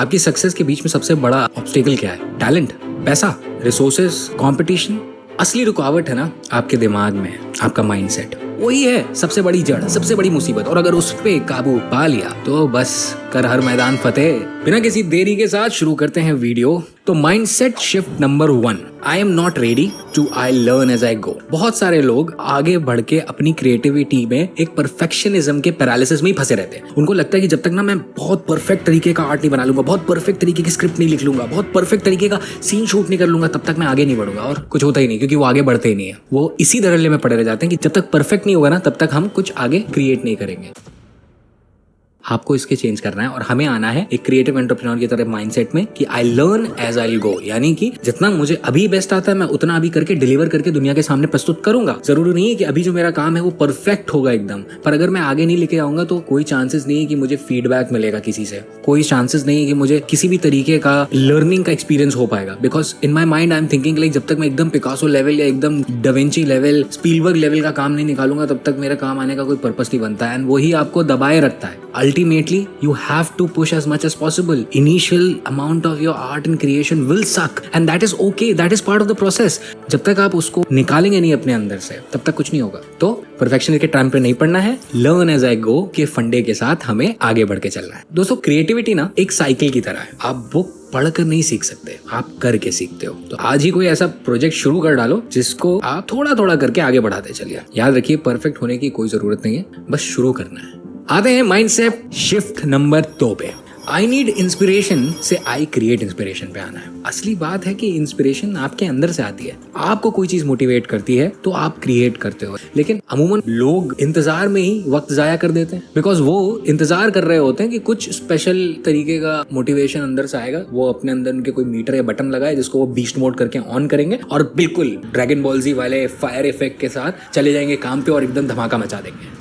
आपकी सक्सेस के बीच में सबसे बड़ा ऑब्स्टेकल क्या है? टैलेंट, पैसा, रिसोर्सेज, कंपटीशन? असली रुकावट है ना आपके दिमाग में, आपका माइंडसेट। वही है सबसे बड़ी जड़, सबसे बड़ी मुसीबत। और अगर उस पे काबू पा लिया तो बस कर हर मैदान फतेह। बिना किसी देरी के साथ शुरू करते हैं वीडियो। तो mindset shift number 1, I am not ready to I learn as I go. बहुत सारे लोग आगे बढ़ के अपनी क्रिएटिविटी में एक परफेक्शनिज्म के पैरालिसिस में ही फंसे रहते हैं। उनको लगता है कि जब तक ना मैं बहुत परफेक्ट तरीके का आर्ट नहीं बना लूंगा, बहुत परफेक्ट तरीके की स्क्रिप्ट नहीं लिख लूंगा, बहुत परफेक्ट तरीके का सीन शूट नहीं कर लूंगा, तब तक मैं आगे नहीं बढ़ूंगा। और कुछ होता ही नहीं, क्योंकि वो आगे बढ़ते ही नहीं है। वो इसी धड़ल्ले में पड़े रह जाते हैं कि जब तक परफेक्ट नहीं होगा ना, तब तक हम कुछ आगे क्रिएट नहीं करेंगे। आपको इसके चेंज करना है और हमें आना है एक क्रिएटिव एंटरप्रेन्योर की तरह माइंडसेट में कि आई लर्न एज आई गो। यानी कि जितना मुझे अभी बेस्ट आता है मैं उतना अभी करके डिलीवर करके दुनिया के सामने प्रस्तुत करूंगा। जरूरी नहीं है कि अभी जो मेरा काम है वो परफेक्ट होगा एकदम, पर अगर मैं आगे नहीं लेके आऊंगा तो कोई चांसेस नहीं है कि मुझे फीडबैक मिलेगा किसी से, कोई चांसेस नहीं है कि मुझे किसी भी तरीके का लर्निंग का एक्सपीरियंस हो पाएगा। Because in my mind I am thinking like जब तक मैं एकदम पिकासो लेवल या एकदम डाविंची लेवल, स्पीलबर्ग लेवल का काम नहीं निकालूंगा तब तक मेरा काम आने का कोई पर्पस नहीं बनता है। एंड वही आपको दबाए रखता है। Ultimately, you have to push as much as possible. Initial amount of your art and creation will suck, and that is okay. That is part of the process. जब तक आप उसको निकालेंगे नहीं अपने अंदर से, तब तक कुछ नहीं होगा। तो परफेक्शन के टाइम पे नहीं पड़ना है। Learn as I go के फंडे के साथ हमें आगे बढ़ के चलना है। दोस्तों, क्रिएटिविटी ना एक साइकिल की तरह है। आप बुक पढ़कर नहीं सीख सकते, आप करके सीखते हो। तो आज ही कोई ऐसा प्रोजेक्ट शुरू कर डालो जिसको आप थोड़ा थोड़ा करके आगे बढ़ाते चलिए। याद रखिए, परफेक्ट होने की कोई जरूरत नहीं है, बस शुरू करना है। आते हैं माइंडसेट शिफ्ट नंबर 2 पे। आई नीड इंस्पिरेशन से आई क्रिएट इंस्पिरेशन पे आना है। असली बात है कि इंस्पिरेशन आपके अंदर से आती है। आपको कोई चीज मोटिवेट करती है तो आप क्रिएट करते हो। लेकिन अमूमन लोग इंतजार में ही वक्त जाया कर देते हैं, बिकॉज वो इंतजार कर रहे होते हैं कि कुछ स्पेशल तरीके का मोटिवेशन अंदर से आएगा। वो अपने अंदर उनके कोई मीटर या बटन लगाए जिसको वो बीस्ट मोड करके ऑन करेंगे और बिल्कुल ड्रैगन बॉल जी वाले फायर इफेक्ट के साथ चले जाएंगे काम पे और एकदम धमाका मचा देंगे।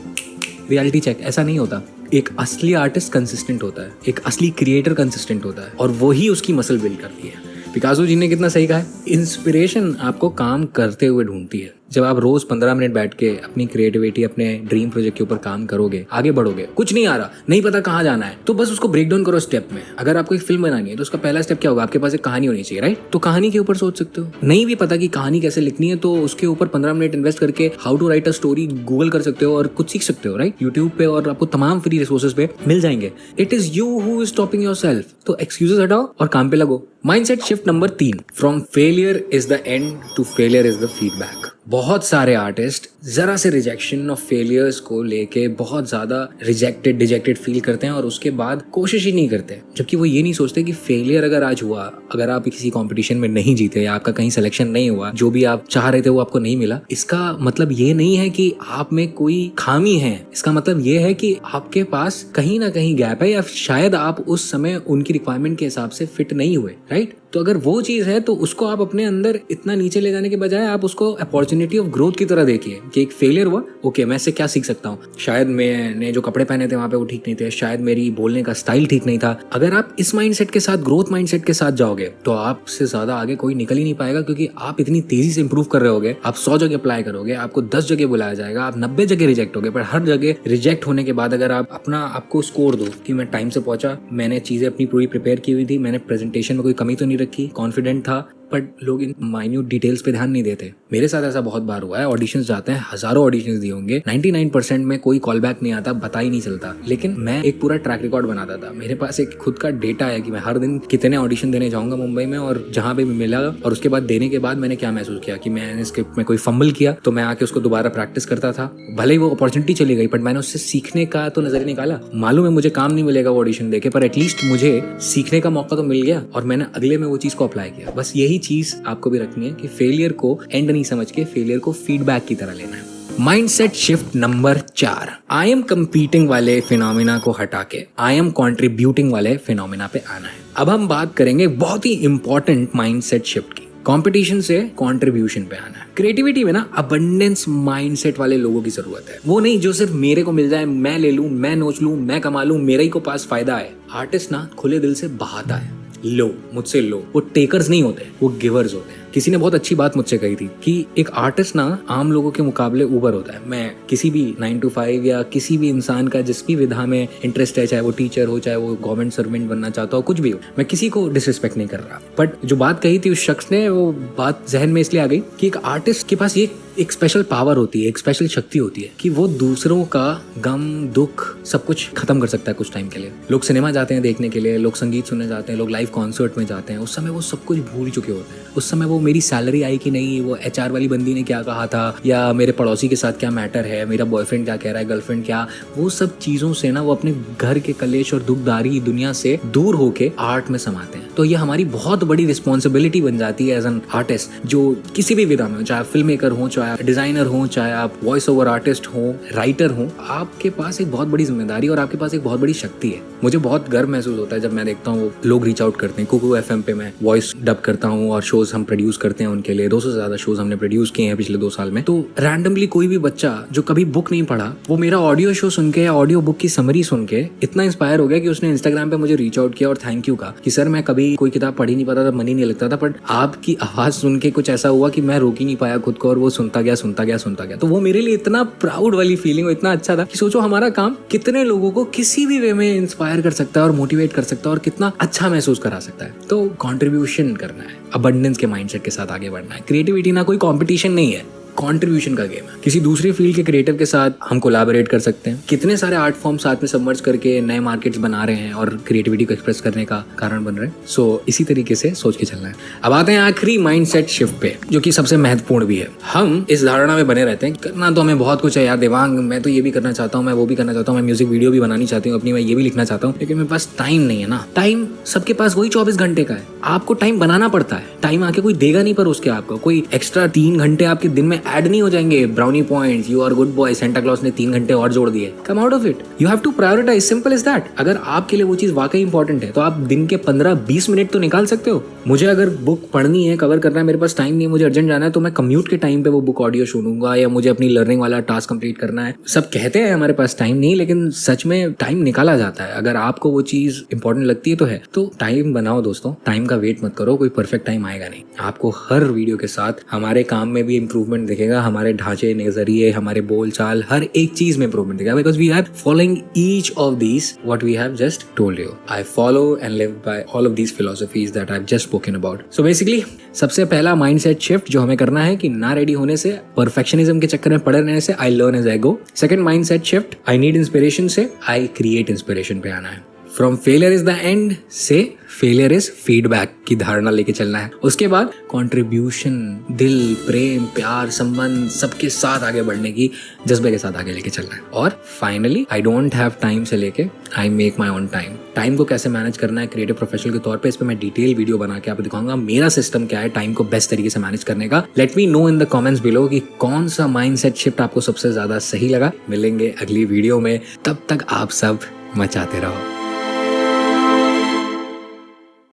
रियलिटी चेक, ऐसा नहीं होता। एक असली आर्टिस्ट कंसिस्टेंट होता है, एक असली क्रिएटर कंसिस्टेंट होता है, और वही उसकी मसल बिल्ड करती है। पिकासो जी ने कितना सही कहा है, इंस्पिरेशन आपको काम करते हुए ढूंढती है। जब आप रोज 15 मिनट बैठ के अपनी क्रिएटिविटी, अपने ड्रीम प्रोजेक्ट के ऊपर काम करोगे, आगे बढ़ोगे, कुछ नहीं आ रहा, नहीं पता कहाँ जाना है, तो बस उसको ब्रेक डाउन करो स्टेप में। अगर आपको एक फिल्म बनानी है तो उसका पहला स्टेप क्या होगा? आपके पास एक कहानी होनी चाहिए, राइट? तो कहानी के ऊपर सोच सकते हो। नहीं भी पता कि कहानी कैसे लिखनी है तो उसके ऊपर 15 मिनट इन्वेस्ट करके how to write a story Google कर सकते हो और कुछ सीख सकते हो, राइट? यूट्यूब पे और आपको तमाम फ्री रिसोर्सेज पे मिल जाएंगे। It is you who is stopping yourself. तो एक्सक्यूजेस हटाओ और काम पे लगो। Mindset shift number 3, from failure is the end to failure is the feedback. बहुत सारे आर्टिस्ट जरा से रिजेक्शन ऑफ फेलियर्स को लेके बहुत ज्यादा डिजेक्टेड फील करते हैं और उसके बाद कोशिश ही नहीं करते। जबकि वो ये नहीं सोचते कि फेलियर अगर आज हुआ, अगर आप किसी कंपटीशन में नहीं जीते या आपका कहीं सिलेक्शन नहीं हुआ, जो भी आप चाह रहे थे वो आपको नहीं मिला, इसका मतलब ये नहीं है कि आप में कोई खामी है। इसका मतलब ये है कि आपके पास कहीं ना कहीं गैप है, या शायद आप उस समय उनकी रिक्वायरमेंट के हिसाब से फिट नहीं हुए, राइट? तो अगर वो चीज है तो उसको आप अपने अंदर इतना नीचे ले जाने के बजाय आप उसको अपॉर्चुनिटी ऑफ ग्रोथ की तरह देखिए कि एक फेलियर हुआ, ओके, मैं इससे क्या सीख सकता हूँ। शायद मैंने जो कपड़े पहने थे वहां पे वो ठीक नहीं थे, शायद मेरी बोलने का स्टाइल ठीक नहीं था। अगर आप इस माइंडसेट के साथ, ग्रोथ माइंडसेट के साथ जाओगे, तो आपसे ज्यादा आगे कोई निकल ही नहीं पाएगा, क्योंकि आप इतनी तेजी से इंप्रूव कर रहे होगे। आप 100 जगह अप्लाई करोगे, आपको 10 जगह बुलाया जाएगा, आप 90 जगह रिजेक्ट होगे, पर हर जगह रिजेक्ट होने के बाद अगर आप आपको स्कोर दो कि मैं टाइम से पहुंचा, मैंने चीजें अपनी पूरी प्रिपेयर की हुई थी, मैंने प्रेजेंटेशन में कोई कमी तो नहीं रखी, कॉन्फिडेंट था, बट लोग इन माइन्यूट डिटेल्स पे ध्यान नहीं देते। मेरे साथ ऐसा बहुत बार हुआ है। ऑडिशंस जाते हैं, हजारों ऑडिशंस दिए होंगे, 99% में कोई कॉल बैक नहीं आता, पता ही नहीं चलता। लेकिन मैं एक पूरा ट्रैक रिकॉर्ड बनाता था। मेरे पास एक खुद का डेटा है कि मैं हर दिन कितने ऑडिशन देने जाऊंगा मुंबई में, और जहां पे मिला, और उसके बाद देने के बाद मैंने क्या महसूस किया कि मैंने स्क्रिप्ट में कोई फंबल किया तो मैं आके उसको दोबारा प्रैक्टिस करता था। भले ही वो अपॉर्चुनिटी चली गई, बट मैंने उससे सीखने का तो नजर निकाला। मालूम है मुझे काम नहीं मिलेगा वो ऑडिशन देके, पर एटलीस्ट मुझे सीखने का मौका तो मिल गया और मैंने अगले में वो चीज को अप्लाई किया। बस यही चीज आपको भी रखनी है कि फेलियर को एंड नहीं समझ के फेलियर को फीडबैक की तरह लेना है। Mindset shift number 4, I am competing वाले फिनोमिना को हटा के आई एम कंट्रीब्यूटिंग वाले फिनोमिना पे आना है। अब हम बात करेंगे बहुत ही इंपॉर्टेंट माइंडसेट शिफ्ट की। कंपटीशन से कंट्रीब्यूशन पे आना है। क्रिएटिविटी में ना अबंडेंस माइंडसेट वाले लोगों की जरूरत है। वो नहीं जो सिर्फ मेरे को मिल जाए, मैं ले लूं, मैं नोच लूं, मैं कमा लूं, मेरे ही को पास फायदा है। आर्टिस्ट ना खुले दिल से बहाता है, लो मुझसे लो। वो टेकर्स नहीं होते, वो गिवर्स होते हैं। किसी ने बहुत अच्छी बात मुझसे कही थी कि एक आर्टिस्ट ना आम लोगों के मुकाबले ऊपर होता है। मैं किसी भी 9 to 5 या किसी भी इंसान का जिस भी विधा में इंटरेस्ट है, चाहे वो टीचर हो, चाहे वो गवर्नमेंट सर्वेंट बनना चाहता हो, कुछ भी हो, मैं किसी को डिसरिस्पेक्ट नहीं कर रहा, बट जो बात कही थी उस शख्स ने, वो बात जहन में इसलिए आ गई कि एक आर्टिस्ट के पास ये एक स्पेशल पावर होती है, एक स्पेशल शक्ति होती है कि वो दूसरों का गम दुख सब कुछ खत्म कर सकता है कुछ टाइम के लिए। लोग सिनेमा जाते हैं देखने के लिए, लोग संगीत सुनने जाते हैं, लोग लाइव कॉन्सर्ट में जाते हैं, उस समय वो सब कुछ भूल चुके होते हैं। उस समय वो मेरी सैलरी आई कि नहीं, वो HR वाली बंदी ने क्या कहा था, या मेरे पड़ोसी के साथ क्या मैटर है, मेरा बॉयफ्रेंड क्या कह रहा है, गर्लफ्रेंड क्या, वो सब चीज़ों से ना वो अपने घर के कलेश और दुखदारी दुनिया से दूर होके आर्ट में समाते हैं। तो ये हमारी बहुत बड़ी रिस्पॉन्सिबिलिटी बन जाती है एज एन आर्टिस्ट, जो किसी भी विधा में हो, चाहे फिल्म मेकर हो, चाहे डिजाइनर हो, चाहे आप वॉइस ओवर आर्टिस्ट हो, राइटर हो, आपके पास एक बहुत बड़ी जिम्मेदारी और आपके पास एक बहुत बड़ी शक्ति है। मुझे बहुत गर्व महसूस होता है जब मैं देखता हूँ लोग रीच आउट करते हैं। कुकू FM पे मैं वॉइस डब करता हूँ और शोज हम प्रोड्यूस करते हैं उनके लिए। 200 से ज्यादा शोज हमने प्रोड्यूस किए हैं पिछले 2 साल में। तो रैंडमली कोई भी बच्चा जो कभी बुक नहीं पढ़ा, वो मेरा ऑडियो शो सुन के या ऑडियो बुक की समरी सुन के इतना इंस्पायर हो गया कि उसने इंस्टाग्राम पे मुझे रीच आउट किया और थैंक यू कहा कि सर मैं कभी कोई किताब पढ़ ही नहीं पाता था, मन ही नहीं लगता था, बट आपकी आवाज सुन के कुछ ऐसा हुआ कि मैं रोक ही नहीं पाया खुद को और वो सुनता गया। तो वो मेरे लिए इतना प्राउड वाली फीलिंग, इतना अच्छा था कि सोचो हमारा काम कितने लोगों को किसी भी वे में इंस्पायर कर सकता है और मोटिवेट कर सकता है और कितना अच्छा महसूस करा सकता है। तो कंट्रीब्यूशन करना है, अबंडेंस के माइंडसेट के साथ आगे बढ़ना है। क्रिएटिविटी ना कोई कंपटीशन नहीं है, कंट्रीब्यूशन का गेम है। किसी दूसरी फील्ड के क्रिएटिव के साथ हम कोलैबोरेट कर सकते हैं। कितने सारे आर्ट फॉर्म साथ में सबमर्ज करके नए मार्केट्स बना रहे हैं और क्रिएटिविटी को एक्सप्रेस करने का कारण बन रहे हैं। सो इसी तरीके से सोच के चलना है। अब आते हैं आखिरी माइंडसेट शिफ्ट पे, जो कि सबसे महत्वपूर्ण भी है। हम इस धारणा में बने रहते हैं करना तो हमें बहुत कुछ है यार देवांग, मैं तो ये भी करना चाहता हूँ, मैं वो भी करना चाहता हूँ, मैं म्यूजिक वीडियो भी बनानी चाहती हूँ अपनी, मैं ये भी लिखना चाहता हूँ, लेकिन मेरे पास टाइम नहीं है ना। टाइम सबके पास वही 24 घंटे का है, आपको टाइम बनाना पड़ता है। टाइम आके कोई देगा नहीं, पर उसके आपको कोई एक्स्ट्रा 3 घंटे आपके दिन में ऐड नहीं हो जाएंगे। Brownie points, you are good boy, Santa Claus ने 3 घंटे और जोड़ दिए। Come out of it, you have to prioritise, simple is that. अगर आपके लिए वो चीज वाकई इंपॉर्टेंट है तो आप दिन के 15-20 मिनट तो निकाल सकते हो। मुझे अगर बुक पढ़नी है, कवर करना है, मेरे पास टाइम नहीं है, मुझे अर्जेंट जाना है, तो मैं कम्यूट के टाइम पे वो बुक ऑडियो सुनूंगा, या मुझे अपनी लर्निंग वाला टास्क कंप्लीट करना है। सब कहते हैं हमारे पास टाइम नहीं, लेकिन सच में टाइम निकाला जाता है। अगर आपको वो चीज इंपॉर्टेंट लगती है तो है, तो टाइम बनाओ दोस्तों। टाइम का वेट मत करो, कोई परफेक्ट टाइम आएगा नहीं। आपको हर वीडियो के साथ हमारे काम में भी इंप्रूवमेंट दिखेगा, हमारे ढांचे, नजरिए, हमारे बोल चाल, हर एक चीज में इंप्रूवमेंट दिखेगा, because we are following each of these what we have just told you. I follow and live by all of these philosophies that I have just spoken about. So basically सबसे पहला mindset shift जो हमें करना है कि ना ready होने से, परफेक्शनिज्म के चक्कर में पड़े रहने से, I learn as I go. Second mindset shift, I need inspiration से आई क्रिएट इंस्पिरेशन पे आना है। From failure is the end से फेलियर इज फीडबैक की धारणा लेके चलना है। उसके बाद कंट्रीब्यूशन, दिल, प्रेम, प्यार, संबंध सबके साथ आगे बढ़ने की जज्बे के साथ आगे लेके चलना है। और finally I don't have time से लेके I make my own time. Time को कैसे मैनेज करना है क्रिएटिव प्रोफेशनल के तौर पे, इस पे मैं डिटेल वीडियो बना के आपको दिखाऊंगा। मेरा सिस्टम क्या है टाइम को बेस्ट तरीके से मैनेज करने का। Let me know in the comments below कि कौन सा माइंडसेट शिफ्ट आपको सबसे ज्यादा सही लगा। मिलेंगे अगली वीडियो में, तब तक आप सब मचाते रहो।